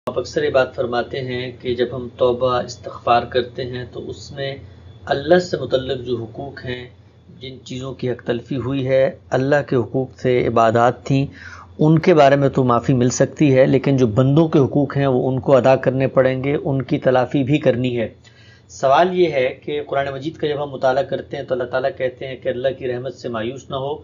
آپ اکثر یہ بات فرماتے ہیں کہ جب ہم توبہ استغفار کرتے ہیں تو اس میں اللہ سے متعلق جو حقوق ہیں، جن چیزوں کی حق تلفی ہوئی ہے، اللہ کے حقوق سے عبادات تھیں، ان کے بارے میں تو معافی مل سکتی ہے، لیکن جو بندوں کے حقوق ہیں وہ ان کو ادا کرنے پڑیں گے، ان کی تلافی بھی کرنی ہے۔ سوال یہ ہے کہ قرآن مجید کا جب ہم مطالعہ کرتے ہیں تو اللہ تعالیٰ کہتے ہیں کہ اللہ کی رحمت سے مایوس نہ ہو،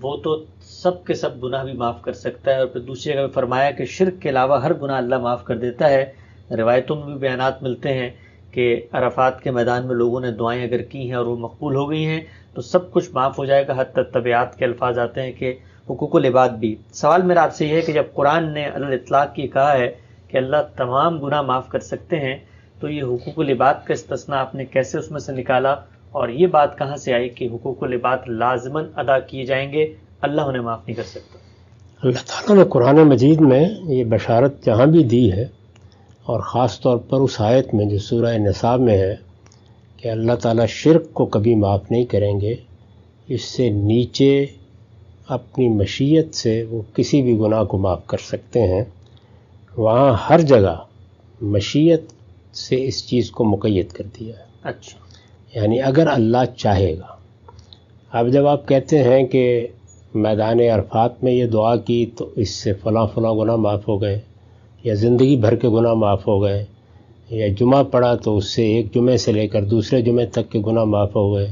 وہ تو سب کے سب گناہ بھی معاف کر سکتا ہے، اور پھر دوسری جگہ فرمایا کہ شرک کے علاوہ ہر گناہ اللہ معاف کر دیتا ہے۔ روایتوں میں بھی بیانات ملتے ہیں کہ عرفات کے میدان میں لوگوں نے دعائیں اگر کی ہیں اور وہ مقبول ہو گئی ہیں تو سب کچھ معاف ہو جائے گا، حتی طبیعت کے الفاظ آتے ہیں کہ حقوق العباد بھی۔ سوال میرا آپ سے یہ ہے کہ جب قرآن نے علی الاطلاق یہ کہا ہے کہ اللہ تمام گناہ معاف کر سکتے ہیں، تو یہ حقوق العباد کا استثناء آپ نے کیسے اس میں سے نکالا، اور یہ بات کہاں سے آئی کہ حقوق العباد لازماً ادا کیے جائیں گے، اللہ انہیں معاف نہیں کر سکتا؟ اللہ تعالیٰ نے قرآن مجید میں یہ بشارت جہاں بھی دی ہے، اور خاص طور پر اس آیت میں جو سورہ نساء میں ہے کہ اللہ تعالیٰ شرک کو کبھی معاف نہیں کریں گے، اس سے نیچے اپنی مشیت سے وہ کسی بھی گناہ کو معاف کر سکتے ہیں، وہاں ہر جگہ مشیت سے اس چیز کو مقید کر دیا ہے۔ اچھا، یعنی اگر اللہ چاہے گا۔ اب جب آپ کہتے ہیں کہ میدان عرفات میں یہ دعا کی تو اس سے فلاں فلاں گناہ معاف ہو گئے، یا زندگی بھر کے گناہ معاف ہو گئے، یا جمعہ پڑھا تو اس سے ایک جمعے سے لے کر دوسرے جمعے تک کے گناہ معاف ہو گئے،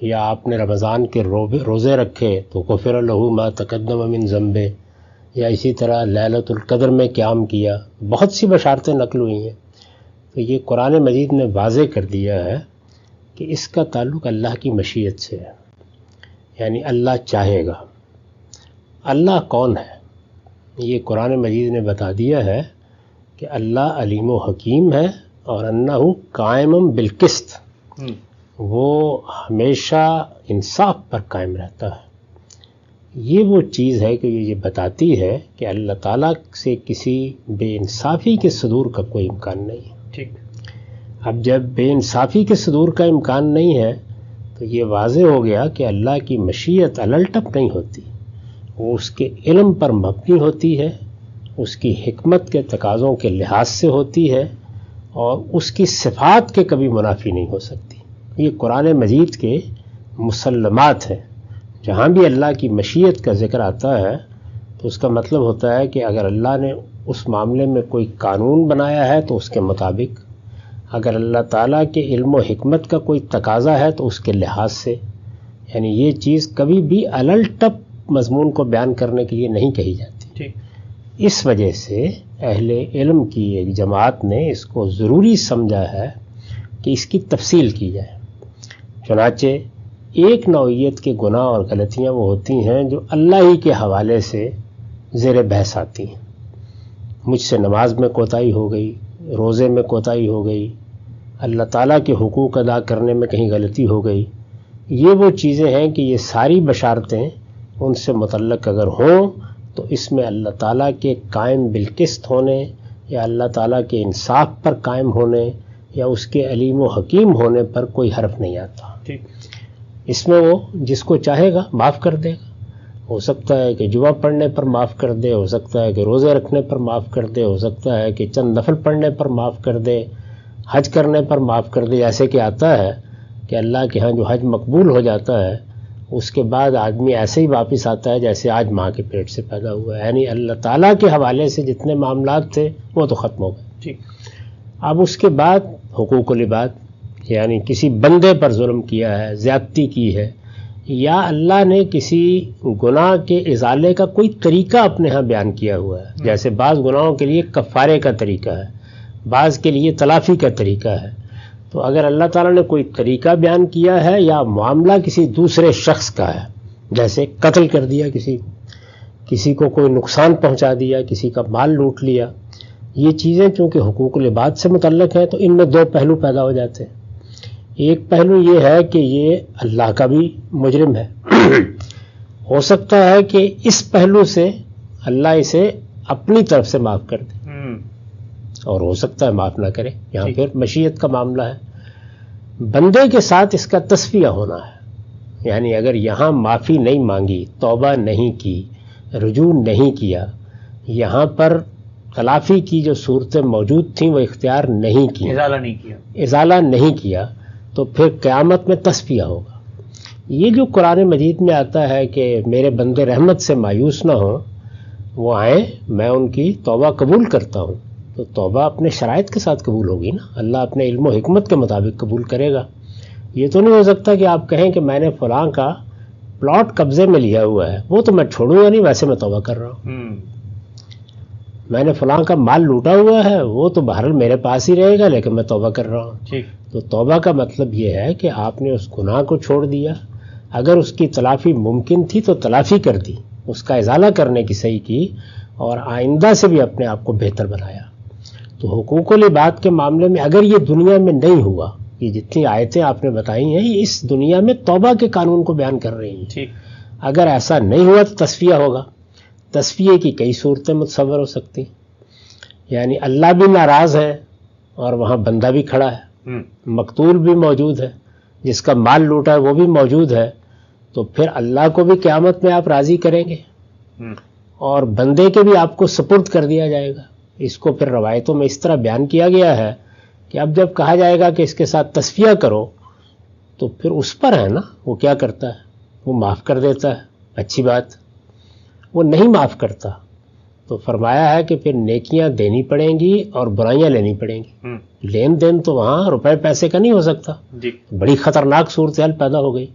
یا آپ نے رمضان کے روزے رکھے تو غفر لہ ما تقدم من ذنبہ، یا اسی طرح لیلۃ القدر میں قیام کیا، بہت سی بشارتیں نقل ہوئی ہیں۔ تو یہ قرآن مجید نے واضح کر دیا ہے کہ اس کا تعلق اللہ کی مشیت سے ہے، یعنی اللہ چاہے گا۔ اللہ کون ہے؟ یہ قرآن مجید نے بتا دیا ہے کہ اللہ علیم و حکیم ہے، اور انہ قائم بالقسط، وہ ہمیشہ انصاف پر قائم رہتا ہے۔ یہ وہ چیز ہے کہ یہ بتاتی ہے کہ اللہ تعالیٰ سے کسی بے انصافی کے صدور کا کوئی امکان نہیں ہے۔ ٹھیک۔ اب جب بے انصافی کے صدور کا امکان نہیں ہے تو یہ واضح ہو گیا کہ اللہ کی مشیت الٹپ نہیں ہوتی، وہ اس کے علم پر مبنی ہوتی ہے، اس کی حکمت کے تقاضوں کے لحاظ سے ہوتی ہے، اور اس کی صفات کے کبھی منافی نہیں ہو سکتی۔ یہ قرآن مجید کے مسلمات ہیں۔ جہاں بھی اللہ کی مشیت کا ذکر آتا ہے تو اس کا مطلب ہوتا ہے کہ اگر اللہ نے اس معاملے میں کوئی قانون بنایا ہے تو اس کے مطابق، اگر اللہ تعالیٰ کے علم و حکمت کا کوئی تقاضا ہے تو اس کے لحاظ سے، یعنی یہ چیز کبھی بھی الٹپ مضمون کو بیان کرنے کے لیے نہیں کہی جاتی۔ ٹھیک۔ اس وجہ سے اہل علم کی ایک جماعت نے اس کو ضروری سمجھا ہے کہ اس کی تفصیل کی جائے۔ چنانچہ ایک نوعیت کے گناہ اور غلطیاں وہ ہوتی ہیں جو اللہ ہی کے حوالے سے زیر بحث آتی ہیں۔ مجھ سے نماز میں کوتاہی ہو گئی، روزے میں کوتاہی ہو گئی، اللہ تعالیٰ کے حقوق ادا کرنے میں کہیں غلطی ہو گئی، یہ وہ چیزیں ہیں کہ یہ ساری بشارتیں ان سے متعلق اگر ہوں تو اس میں اللہ تعالیٰ کے قائم بالقسط ہونے، یا اللہ تعالیٰ کے انصاف پر قائم ہونے، یا اس کے علیم و حکیم ہونے پر کوئی حرف نہیں آتا۔ ٹھیک۔ اس میں وہ جس کو چاہے گا معاف کر دے گا۔ ہو سکتا ہے کہ جمعہ پڑھنے پر معاف کر دے، ہو سکتا ہے کہ روزے رکھنے پر معاف کر دے، ہو سکتا ہے کہ چند نفل پڑھنے پر معاف کر دے، حج کرنے پر معاف کر دے۔ ایسے کہ آتا ہے کہ اللہ کے ہاں جو حج مقبول ہو جاتا ہے اس کے بعد آدمی ایسے ہی واپس آتا ہے جیسے آج ماں کے پیٹ سے پیدا ہوا ہے، یعنی اللہ تعالیٰ کے حوالے سے جتنے معاملات تھے وہ تو ختم ہو گئے۔ ٹھیک۔ اب اس کے بعد حقوق العباد، یعنی کسی بندے پر ظلم کیا ہے، زیادتی کی ہے، یا اللہ نے کسی گناہ کے ازالے کا کوئی طریقہ اپنے ہاں بیان کیا ہوا ہے، جیسے بعض گناہوں کے لیے کفارے کا طریقہ ہے، بعض کے لیے تلافی کا طریقہ ہے۔ تو اگر اللہ تعالیٰ نے کوئی طریقہ بیان کیا ہے یا معاملہ کسی دوسرے شخص کا ہے، جیسے قتل کر دیا کسی کو کوئی نقصان پہنچا دیا، کسی کا مال لوٹ لیا، یہ چیزیں چونکہ حقوق العباد سے متعلق ہیں تو ان میں دو پہلو پیدا ہو جاتے ہیں۔ ایک پہلو یہ ہے کہ یہ اللہ کا بھی مجرم ہے، ہو سکتا ہے کہ اس پہلو سے اللہ اسے اپنی طرف سے معاف کر دے، اور ہو سکتا ہے معاف نہ کرے، یہاں پھر مشیت کا معاملہ ہے۔ بندے کے ساتھ اس کا تصفیہ ہونا ہے، یعنی اگر یہاں معافی نہیں مانگی، توبہ نہیں کی، رجوع نہیں کیا، یہاں پر تلافی کی جو صورتیں موجود تھیں وہ اختیار نہیں کی، ازالہ نہیں کیا، تو پھر قیامت میں تصفیہ ہوگا۔ یہ جو قرآن مجید میں آتا ہے کہ میرے بندے رحمت سے مایوس نہ ہوں، وہ آئیں میں ان کی توبہ قبول کرتا ہوں، تو توبہ اپنے شرائط کے ساتھ قبول ہوگی نا، اللہ اپنے علم و حکمت کے مطابق قبول کرے گا۔ یہ تو نہیں ہو سکتا کہ آپ کہیں کہ میں نے فلاں کا پلاٹ قبضے میں لیا ہوا ہے، وہ تو میں چھوڑوں گا نہیں، ویسے میں توبہ کر رہا ہوں۔ میں نے فلاں کا مال لوٹا ہوا ہے، وہ تو بہرحال میرے پاس ہی رہے گا، لیکن میں توبہ کر رہا ہوں۔ تو توبہ کا مطلب یہ ہے کہ آپ نے اس گناہ کو چھوڑ دیا، اگر اس کی تلافی ممکن تھی تو تلافی کر دی، اس کا ازالہ کرنے کی صحیح کی، اور آئندہ سے بھی اپنے آپ کو بہتر بنایا۔ تو حقوق العباد کے معاملے میں اگر یہ دنیا میں نہیں ہوا، یہ جتنی آیتیں آپ نے بتائی ہیں یہ اس دنیا میں توبہ کے قانون کو بیان کر رہی ہیں، اگر ایسا نہیں ہوا تو تصفیہ ہوگا۔ تصفیے کی کئی صورتیں متصور ہو سکتی، یعنی اللہ بھی ناراض ہے اور وہاں بندہ بھی کھڑا ہے، مقتول بھی موجود ہے، جس کا مال لوٹا ہے وہ بھی موجود ہے، تو پھر اللہ کو بھی قیامت میں آپ راضی کریں گے اور بندے کے بھی آپ کو سپرد کر دیا جائے گا۔ اس کو پھر روایتوں میں اس طرح بیان کیا گیا ہے کہ اب جب کہا جائے گا کہ اس کے ساتھ تصفیہ کرو، تو پھر اس پر ہے نا، وہ کیا کرتا ہے، وہ معاف کر دیتا ہے، اچھی بات۔ وہ نہیں معاف کرتا تو فرمایا ہے کہ پھر نیکیاں دینی پڑیں گی اور برائیاں لینی پڑیں گی۔ لین دین تو وہاں روپے پیسے کا نہیں ہو سکتا، بڑی خطرناک صورتحال پیدا ہو گئی،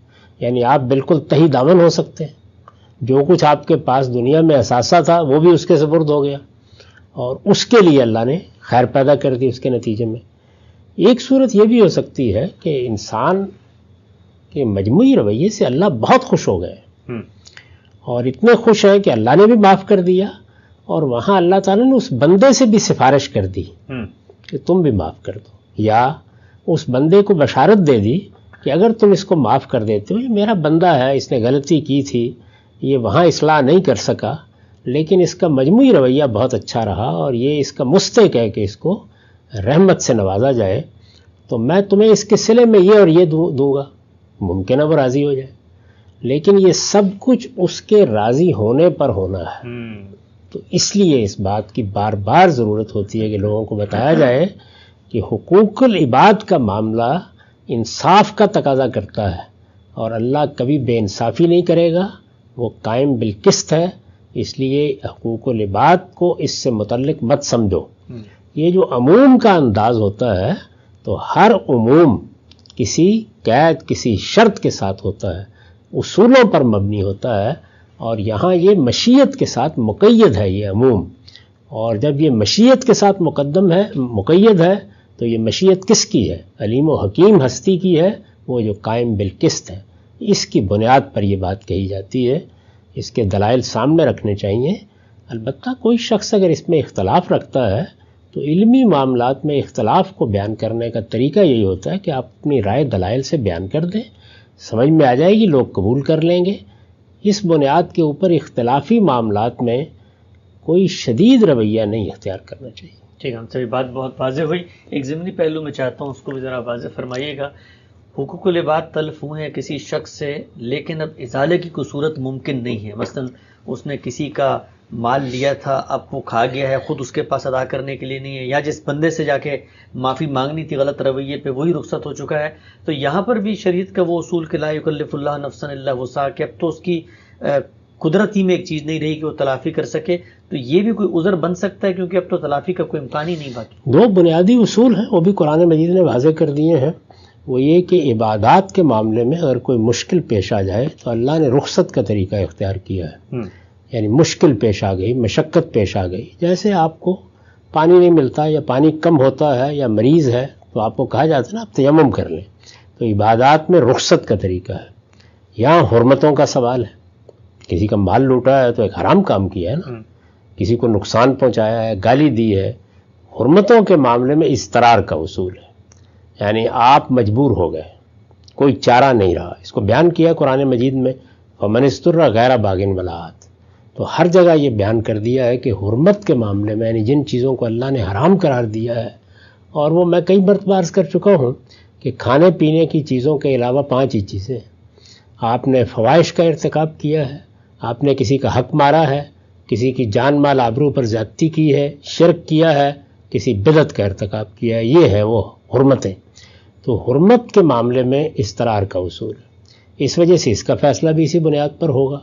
یعنی آپ بالکل تہی دامن ہو سکتے ہیں، جو کچھ آپ کے پاس دنیا میں اثاثہ تھا وہ بھی اس کے سپرد ہو گیا، اور اس کے لیے اللہ نے خیر پیدا کر دی اس کے نتیجے میں۔ ایک صورت یہ بھی ہو سکتی ہے کہ انسان کے مجموعی رویے سے اللہ بہت خوش ہو گئے اور اتنے خوش ہیں کہ اللہ نے بھی معاف کر دیا، اور وہاں اللہ تعالیٰ نے اس بندے سے بھی سفارش کر دی کہ تم بھی معاف کر دو، یا اس بندے کو بشارت دے دی کہ اگر تم اس کو معاف کر دیتے ہو، یہ میرا بندہ ہے، اس نے غلطی کی تھی، یہ وہاں اصلاح نہیں کر سکا، لیکن اس کا مجموعی رویہ بہت اچھا رہا اور یہ اس کا مستحق ہے کہ اس کو رحمت سے نوازا جائے، تو میں تمہیں اس کے صلے میں یہ اور یہ دوں گا، ممکن ہے وہ راضی ہو جائے، لیکن یہ سب کچھ اس کے راضی ہونے پر ہونا ہے۔ تو اس لیے اس بات کی بار بار ضرورت ہوتی ہے کہ لوگوں کو بتایا جائے کہ حقوق العباد کا معاملہ انصاف کا تقاضا کرتا ہے، اور اللہ کبھی بے انصافی نہیں کرے گا، وہ قائم بالقسط ہے، اس لیے حقوق العباد کو اس سے متعلق مت سمجھو۔ یہ جو عموم کا انداز ہوتا ہے تو ہر عموم کسی قید، کسی شرط کے ساتھ ہوتا ہے، اصولوں پر مبنی ہوتا ہے، اور یہاں یہ مشیت کے ساتھ مقید ہے یہ عموم، اور جب یہ مشیت کے ساتھ مقید ہے تو یہ مشیت کس کی ہے؟ علیم و حکیم ہستی کی ہے، وہ جو قائم بالقسط ہے۔ اس کی بنیاد پر یہ بات کہی جاتی ہے، اس کے دلائل سامنے رکھنے چاہیے۔ البتہ کوئی شخص اگر اس میں اختلاف رکھتا ہے تو علمی معاملات میں اختلاف کو بیان کرنے کا طریقہ یہی ہوتا ہے کہ آپ اپنی رائے دلائل سے بیان کر دیں، سمجھ میں آ جائے گی، لوگ قبول کر لیں گے۔ اس بنیاد کے اوپر اختلافی معاملات میں کوئی شدید رویہ نہیں اختیار کرنا چاہیے۔ ٹھیک ہے، ہم سے بات بہت واضح ہوئی۔ ایک ضمنی پہلو میں چاہتا ہوں اس کو بھی ذرا واضح فرمائیے گا۔ حقوق العباد تلف ہوئے ہیں کسی شخص سے، لیکن اب ازالے کی کوئی صورت ممکن نہیں ہے، مثلا اس نے کسی کا مال لیا تھا، اب وہ کھا گیا ہے، خود اس کے پاس ادا کرنے کے لیے نہیں ہے، یا جس بندے سے جا کے معافی مانگنی تھی غلط رویے پہ وہی رخصت ہو چکا ہے، تو یہاں پر بھی شریعت کا وہ اصول کہ لا یکلف اللہ نفسا الا وسعہا، کہ اب تو اس کی قدرت ہی میں ایک چیز نہیں رہی کہ وہ تلافی کر سکے، تو یہ بھی کوئی عذر بن سکتا ہے کیونکہ اب تو تلافی کا کوئی امکان ہی نہیں باقی۔ دو بنیادی اصول ہیں، وہ بھی قرآن مجید نے واضح کر دیے ہیں، وہ یہ کہ عبادات کے معاملے میں اگر کوئی مشکل پیش آ جائے تو اللہ نے رخصت کا طریقہ اختیار کیا ہے، یعنی مشکل پیش آ گئی، مشقت پیش آ گئی، جیسے آپ کو پانی نہیں ملتا یا پانی کم ہوتا ہے یا مریض ہے تو آپ کو کہا جاتا ہے نا آپ تیمم کر لیں، تو عبادات میں رخصت کا طریقہ ہے۔ یہاں حرمتوں کا سوال ہے، کسی کا مال لوٹا ہے تو ایک حرام کام کیا ہے نا، کسی کو نقصان پہنچایا ہے، گالی دی ہے۔ حرمتوں کے معاملے میں اضطرار کا اصول ہے، یعنی آپ مجبور ہو گئے، کوئی چارہ نہیں رہا، اس کو بیان کیا قرآن مجید میں فمن اضطر غیر باغ ولا عاد، تو ہر جگہ یہ بیان کر دیا ہے کہ حرمت کے معاملے میں یعنی جن چیزوں کو اللہ نے حرام قرار دیا ہے، اور وہ میں کئی مرتبہ عرض کر چکا ہوں کہ کھانے پینے کی چیزوں کے علاوہ 5 ہی چیزیں، آپ نے فواحش کا ارتکاب کیا ہے، آپ نے کسی کا حق مارا ہے، کسی کی جان مال آبرو پر زیادتی کی ہے، شرک کیا ہے، کسی بدعت کا ارتکاب کیا ہے، یہ ہے وہ حرمتیں۔ تو حرمت کے معاملے میں استرار کا اصول ہے، اس وجہ سے اس کا فیصلہ بھی اسی بنیاد پر ہوگا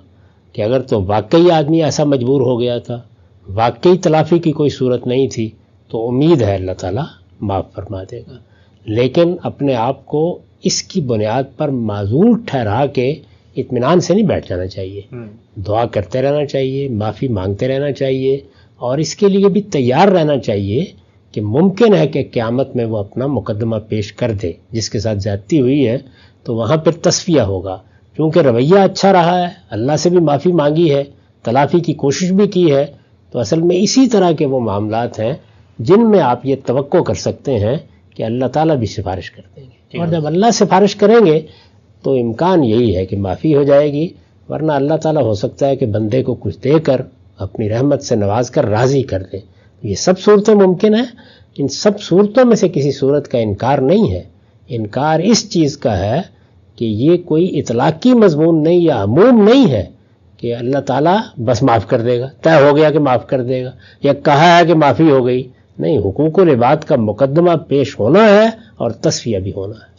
کہ اگر تو واقعی آدمی ایسا مجبور ہو گیا تھا، واقعی تلافی کی کوئی صورت نہیں تھی، تو امید ہے اللہ تعالیٰ معاف فرما دے گا۔ لیکن اپنے آپ کو اس کی بنیاد پر معذور ٹھہرا کے اطمینان سے نہیں بیٹھ جانا چاہیے، دعا کرتے رہنا چاہیے، معافی مانگتے رہنا چاہیے، اور اس کے لیے بھی تیار رہنا چاہیے کہ ممکن ہے کہ قیامت میں وہ اپنا مقدمہ پیش کر دے، جس کے ساتھ زیادتی ہوئی ہے تو وہاں پھر تصفیہ ہوگا، کیونکہ رویہ اچھا رہا ہے، اللہ سے بھی معافی مانگی ہے، تلافی کی کوشش بھی کی ہے۔ تو اصل میں اسی طرح کے وہ معاملات ہیں جن میں آپ یہ توقع کر سکتے ہیں کہ اللہ تعالیٰ بھی سفارش کر دیں گے، اور جب اللہ سفارش کریں گے تو امکان یہی ہے کہ معافی ہو جائے گی، ورنہ اللہ تعالیٰ ہو سکتا ہے کہ بندے کو کچھ دے کر اپنی رحمت سے نواز کر راضی کر دے۔ یہ سب صورتیں ممکن ہیں، ان سب صورتوں میں سے کسی صورت کا انکار نہیں ہے۔ انکار اس چیز کا ہے کہ یہ کوئی اطلاقی مضمون نہیں یا عموم نہیں ہے کہ اللہ تعالیٰ بس معاف کر دے گا، طے ہو گیا کہ معاف کر دے گا، یا کہا ہے کہ معافی ہو گئی۔ نہیں، حقوق العباد کا مقدمہ پیش ہونا ہے اور تصفیہ بھی ہونا ہے۔